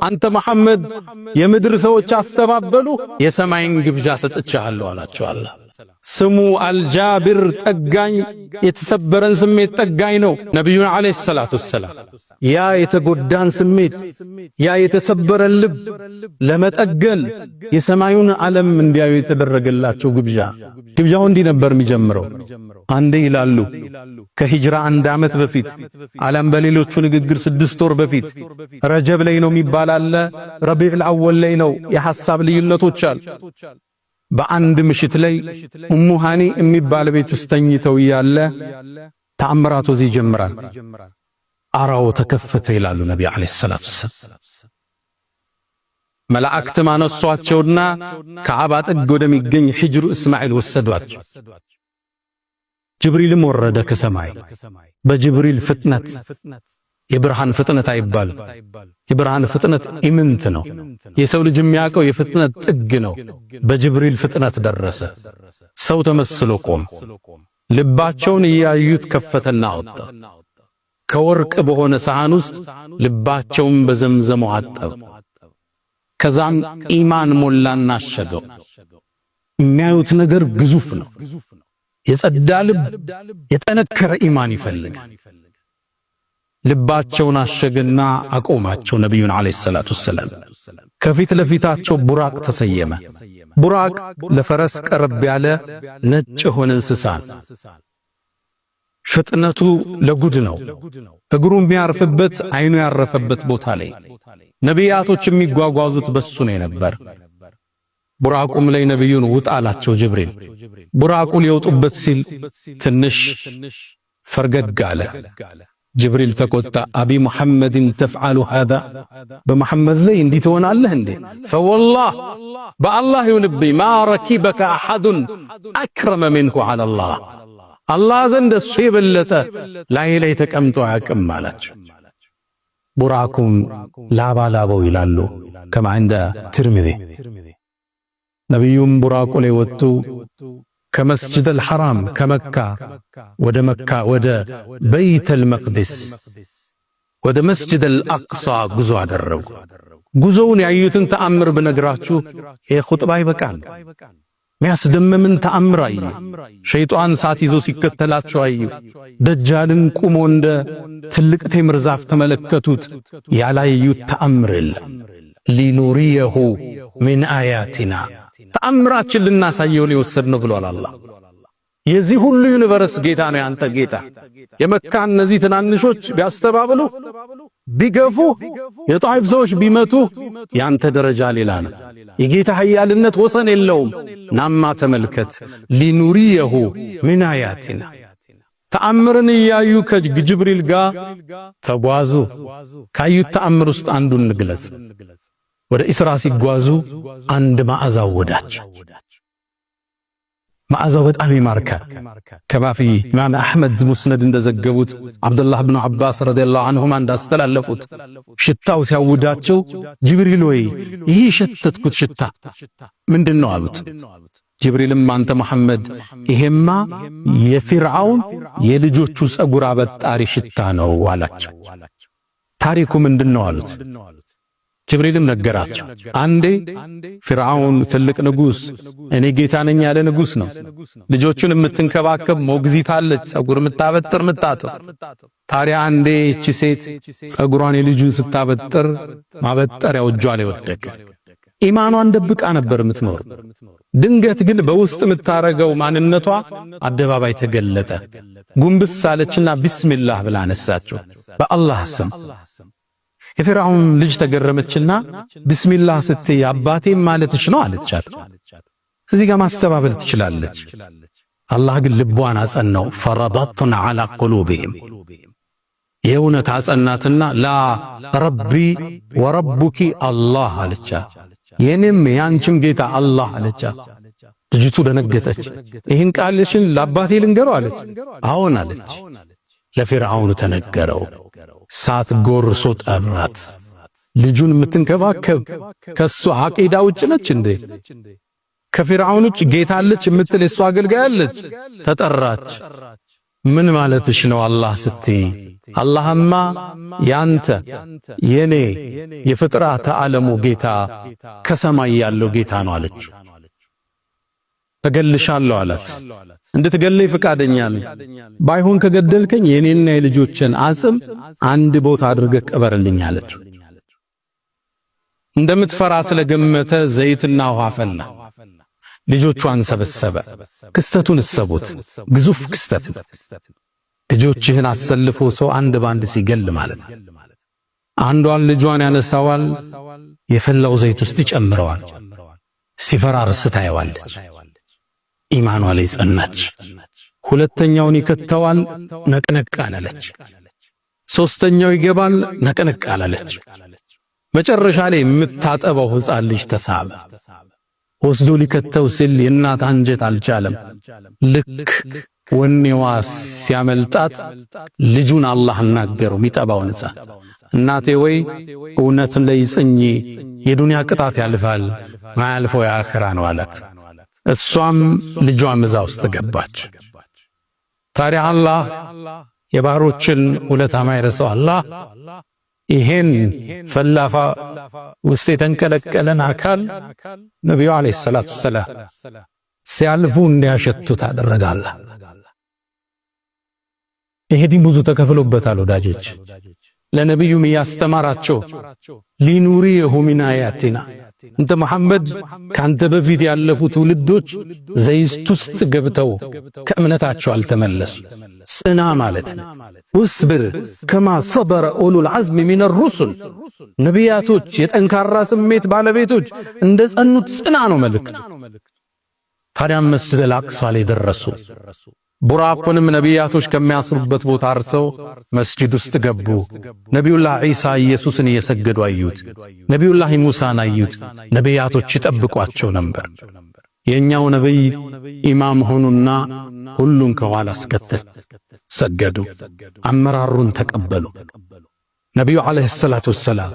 አንተ መሐመድ የምድር ሰዎች አስተባበሉ የሰማይን ግብዣ ሰጥቻለሁ አላቸው አላህ ስሙ አልጃብር ጠጋኝ የተሰበረን ስሜት ጠጋኝ ነው ነብዩን አለይሂ ሰላቱ ሰላም ያ የተጎዳን ስሜት ያ የተሰበረን ልብ ለመጠገን የሰማዩን ዓለም እንዲያዩ የተደረገላቸው ግብዣው እንዲህ ነበር የሚጀምረው አንዴ ይላሉ ከሂጅራ 1 ዓመት በፊት ዓለም በሌሎቹ ንግግር 6 ወር በፊት ረጀብ ላይ ነው የሚባል አለ ረቢዑል አወል ላይ ነው የሐሳብ ልዩነቶች አሉ በአንድ ምሽት ላይ ኡሙ ሃኒ የሚባል ቤት ውስጥ ተኝተው ያለ ተአምራቱ እዚህ ይጀምራል አራው ተከፈተ ይላሉ ነብዩ አለይሂ ሰላቱ ሰላም መላእክት ማነሷቸውና ከዓባ ጥግ ወደሚገኝ ሂጅሩ እስማኤል ወሰዷቸው ጅብሪልም ወረደ ከሰማይ በጅብሪል ፍጥነት የብርሃን ፍጥነት አይባል የብርሃን ፍጥነት ኢምንት ነው የሰው ልጅ የሚያቀው የፍጥነት ጥግ ነው በጅብሪል ፍጥነት ደረሰ ሰው ተመስሎ ቆም ልባቸውን ያዩት ከፈተና አወጣ ከወርቅ በሆነ ሳህን ውስጥ ልባቸውን በዘምዘም አጠብ ከዛም ኢማን ሞላና አሸገው የሚያዩት ነገር ግዙፍ ነው የጸዳ ልብ የጠነከረ ኢማን ይፈልጋል ልባቸውን አሸገና አቆማቸው ነብዩን አለይሂ ሰላቱ ሰላም ከፊት ለፊታቸው ቡራቅ ተሰየመ ቡራቅ ለፈረስ ቀረብ ያለ ነጭ ሆነ እንስሳ ፍጥነቱ ለጉድ ነው እግሩም ቢያርፍበት አይኑ ያረፈበት ቦታ ላይ ነቢያቶች የሚጓጓዙት በሱ ነው ነበር ቡራቁም ላይ ነብዩን ውጣ አላቸው ጅብሪል ቡራቁ ሊወጡበት ሲል ትንሽ ፈርገግ አለ ጅብሪል ተቆጣ አቢ ሙሐመድን ተፍዓሉ هذا በመሐመድ ላይ እንዲህ ትሆናለህ እንዴ فوالله በአላህ ይሁንብኝ ما ركبك احد اكرم منه على الله አላህ ዘንድ እሱ የበለጠ ላይ ተቀምጦ ያቅም አላቸው ቡራቁም ላባላበው ይላሉ ከማ عند ترمذي ነብዩም ቡራቁ ላይ ወጡ ከመስጂድ አልሐራም ከመካ ወደ በይተል መቅደስ ወደ መስጂድ አልአቅሳ ጉዞ አደረጉ ጉዞውን ያዩትን ተአምር በነግራችሁ ይሄ ኹጥባ ይበቃል ሚያስደምምን ተአምር አዩ ሸይጣን ሳት ይዞ ሲከተላቸው አዩ ደጃልን ቁሞ እንደ ትልቅ ቴምር ዛፍ ተመለከቱት ያላዩት ተአምር ሊኑሪየሁ ሚን አያቲና ተአምራችን ልናሳየው ነው የወሰድነው ብሏል አላህ የዚህ ሁሉ ዩኒቨርስ ጌታ ነው ያንተ ጌታ የመካ እነዚህ ትናንሾች ቢያስተባብሉ ቢገፉ የጣይፍ ሰዎች ቢመቱ ያንተ ደረጃ ሌላ ነው የጌታ ኃያልነት ወሰን የለውም ናማ ተመልከት ሊኑሪየሁ ሚን አያቲና ተአምርን ያዩ ከጅብሪል ጋር ተጓዙ ካዩት ተአምር ውስጥ አንዱን እንግለጽ ወደ ኢስራ ሲጓዙ አንድ ማዕዛው ወዳቸው ማዕዛው በጣም ይማርካል ከማፊ ኢማም አህመድ ሙስነድ እንደዘገቡት አብዱላህ ኢብኑ አባስ ረዲየላሁ ዐንሁማ እንዳስተላለፉት ሽታው ሲያውዳቸው ጅብሪል ወይ ይህ ሸተትኩት ሽታ ምንድነው አሉት ጅብሪልም አንተ መሐመድ ይሄማ የፊርዓውን የልጆቹ ጸጉር አበጣሪ ሽታ ነው አላቸው ታሪኩ ምንድነው አሉት ጅብሪልም ነገራቸው አንዴ ፊርዓውን ትልቅ ንጉስ እኔ ጌታ ነኝ ያለ ንጉስ ነው ልጆቹን የምትንከባከብ ሞግዚት አለች ጸጉር የምታበጥር ምታጠር ታዲያ አንዴ እቺ ሴት ጸጉሯን የልጁን ስታበጥር ማበጠሪያው እጇ ላይ ወደቀ ኢማኗን ደብቃ ነበር የምትኖር ድንገት ግን በውስጥ የምታረገው ማንነቷ አደባባይ ተገለጠ ጉንብስ አለችና ቢስሚላህ ብላ አነሳቸው በአላህ ስም የፊርዓውን ልጅ ተገረመችና ቢስሚላህ ስትይ አባቴ ማለትሽ ነው አለቻት እዚህ ጋር ማስተባበል ትችላለች አላህ ግን ልቧን አጸናው ፈረዳቱን على قلوبهم የእውነት አጸናትና ላ ረቢ ወረቡኪ አላህ አለቻት የኔም ያንቺም ጌታ አላህ አለቻት ልጅቱ ደነገጠች ይህን ቃልሽን ለአባቴ ልንገረው አለች አዎን አለች ለፊርዓውን ተነገረው ሳት ጎርሶ ጠራት ልጁን የምትንከባከብ ከሱ አቂዳ ውጭ ነች እንዴ ከፊርዓውን ውጭ ጌታ አለች የምትል እሱ አገልጋይ አለች ተጠራች ምን ማለትሽ ነው አላህ ስትይ? አላህማ ያንተ የኔ የፍጥረተ ዓለሙ ጌታ ከሰማይ ያለው ጌታ ነው አለች። እገልሻለሁ አላት። እንድትገለይ ፍቃደኛ ነኝ። ባይሆን ከገደልከኝ የኔና የልጆችን አጽም አንድ ቦታ አድርገህ ቀበርልኝ አለች። እንደምትፈራ ስለገመተ ዘይትና ውሃ ፈላ። ልጆቿን ሰበሰበ። ክስተቱን እሰቡት፣ ግዙፍ ክስተት። ልጆችህን አሰልፎ ሰው አንድ ባንድ ሲገል ማለት አንዷን ልጇን ያነሳዋል፣ የፈላው ዘይት ውስጥ ይጨምረዋል። ሲፈራርስ ታየዋለች። ኢማኗ ላይ ጸናች። ሁለተኛውን ይከተዋል፣ ነቅነቅ አላለች። ሶስተኛው ይገባል፣ ነቅነቅ አላለች። መጨረሻ ላይ የምታጠበው ሕፃን ልጅ ተሳበ። ወስዶ ሊከተው ሲል የእናት አንጀት አልቻለም። ልክ ወኔዋ ሲያመልጣት ልጁን አላህ አናገረው፣ የሚጠባውን ሕፃን እናቴ ወይ እውነትን ላይ ጽኚ፣ የዱንያ ቅጣት ያልፋል፣ ማያልፈው የአኺራ ነው አላት። እሷም ልጇም እዛ ውስጥ ገባች። ታዲያ አላህ የባሮችን ውለታ ማይረሳው አላህ ይሄን ፈላፋ ውስጥ የተንቀለቀለን አካል ነብዩ አለይሂ ሰላቱ ሰላም ሲያልፉ እንዲያሸቱት አደረጋለ። ይሄ ዲን ብዙ ተከፍሎበታል ወዳጆች። ለነብዩም ያስተማራቸው ሊኑሪየሁ ሚን አያቲና እንተ መሐመድ ካንተ በፊት ያለፉ ትውልዶች ዘይት ውስጥ ገብተው ከእምነታቸው አልተመለሱ። ጽና ማለት ነው። ወስብር ከማ ሰበረ ኡሉል ዐዝም ሚነ ሩሱል ነቢያቶች የጠንካራ ስሜት ባለቤቶች እንደ ጸኑት ጽና ነው መልእክቱ። ታዲያ መስጂድ አልአቅሳ ላይ ደረሱ። ቡራቁንም ነቢያቶች ከሚያስሩበት ቦታ አርሰው መስጂድ ውስጥ ገቡ። ነቢዩላህ ዒሳ ኢየሱስን እየሰገዱ አዩት። ነቢዩላህ ሙሳን አዩት። ነቢያቶች ይጠብቋቸው ነበር። የኛው ነብይ ኢማም ሆኑና ሁሉን ከኋላ አስከተል ሰገዱ። አመራሩን ተቀበሉ። ነቢዩ አለይሂ ሰላቱ ወሰላም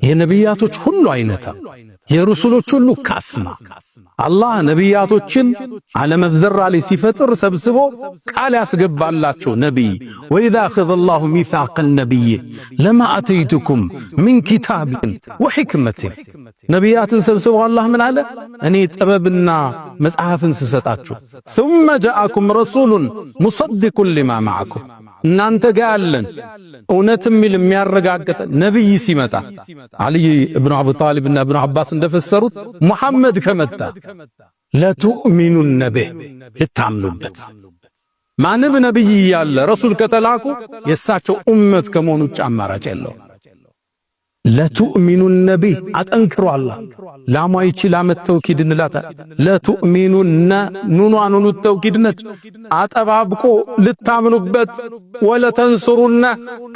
የነቢያቶች ሁሉ አይነታ የሩሱሎች ሁሉ ካስማ አላህ ነቢያቶችን ዓለመ ዘራ ላይ ሲፈጥር ሰብስቦ ቃል ያስገባላቸው ነቢይ ወኢዛ አኸዘ አላሁ ሚሳቀ ነቢይ ለማ አተይቱኩም ሚን ኪታቢን ወሕክመትን ነቢያትን ሰብስቦ አላህ ምን አለ? እኔ ጥበብና መጽሐፍን ስሰጣችሁ ثم جاءكم رسول مصدق لما معكم እናንተ ጋር ያለን እውነትም ሚል የሚያረጋግጥ ነብይ ሲመጣ አሊ ኢብኑ አቡ ጣሊብ እና ኢብኑ አባስ እንደፈሰሩት ሙሐመድ ከመጣ ለቱእሚኑነ ቢህ ልታምኑበት። ማንም ነብይ ያለ ረሱል ከተላኩ የእሳቸው ኡመት ከመሆኑ ውጭ አማራጭ የለው። ለቱእሚኑነ ቢህ አጠንክሮ አላህ ላማይቺ ላመተውኪድ እንላታ ለቱእሚኑነ ኑኗን ተውኪድነት አጠባብቆ ልታምኑበት ወለተንሱሩነ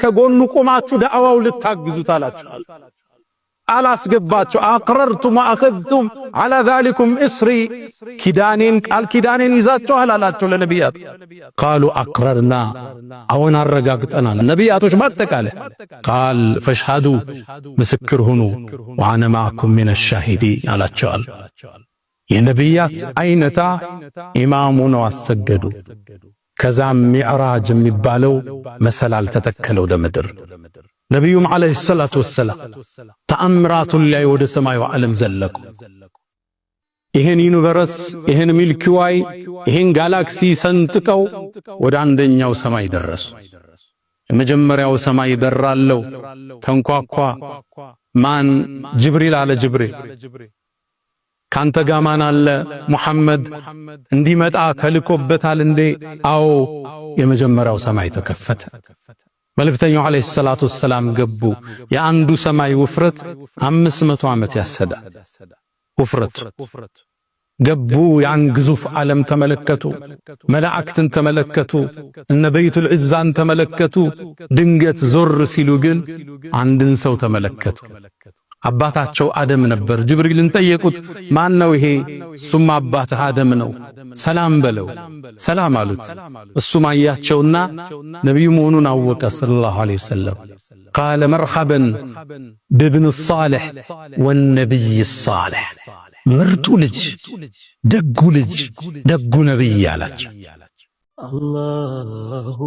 ከጎኑ ቆማችሁ ዳዕዋው ልታግዙት አላችኋል። አላስገባችሁ አቅረርቱም አኸዝቱም አላ ዛሊኩም እስሪ ኪዳኔን ቃል ኪዳኔን ይዛችኋል አላቸው ለነቢያት። ቃሉ አቅረርና አሁን አረጋግጠናል። ነቢያቶች ማጠቃለ ቃል ፈሽሃዱ ምስክር ሁኑ ወአነ ማዕኩም ሚነ ሻሂዲ አላቸዋል። የነቢያት አይነታ ኢማሙ ነው አሰገዱ። ከዛም ሚዕራጅ የሚባለው መሰላል ተተከለ ወደ ምድር። ነቢዩም አለይሂ ሰላቱ ወሰላም ተአምራቱን ላይ ወደ ሰማዩ ዓለም ዘለቁ። ይሄን ዩኒቨርስ ይሄን ሚልኪ ዋይ ይሄን ጋላክሲ ሰንጥቀው ወደ አንደኛው ሰማይ ደረሱ። የመጀመሪያው ሰማይ በራለው ተንኳኳ። ማን? ጅብሪል አለ። ጅብሪል ካንተ ጋር ማን አለ? ሙሐመድ እንዲመጣ ተልኮበታል እንዴ? አዎ። የመጀመሪያው ሰማይ ተከፈተ። መልእክተኛው አለይሂ ሰላቱ ወሰላም ገቡ። የአንዱ ሰማይ ውፍረት 500 ዓመት ያሰዳል። ውፍረት ገቡ። ያን ግዙፍ ዓለም ተመለከቱ። መላእክትን ተመለከቱ። እነ በይቱል ዒዛን ተመለከቱ። ድንገት ዞር ሲሉ ግን አንድን ሰው ተመለከቱ። አባታቸው አደም ነበር። ጅብሪልን ጠየቁት፣ ማን ነው ይሄ? እሱም አባትህ አደም ነው፣ ሰላም በለው። ሰላም አሉት። እሱም አያቸውና ነቢዩ መሆኑን አወቀ ሰለላሁ ዐለይሂ ወሰለም። ቃለ መርሐበን ብብን ሷሊሕ ወነቢይ ሷሊሕ፣ ምርጡ ልጅ፣ ደጉ ልጅ፣ ደጉ ነቢይ አላቸው። الله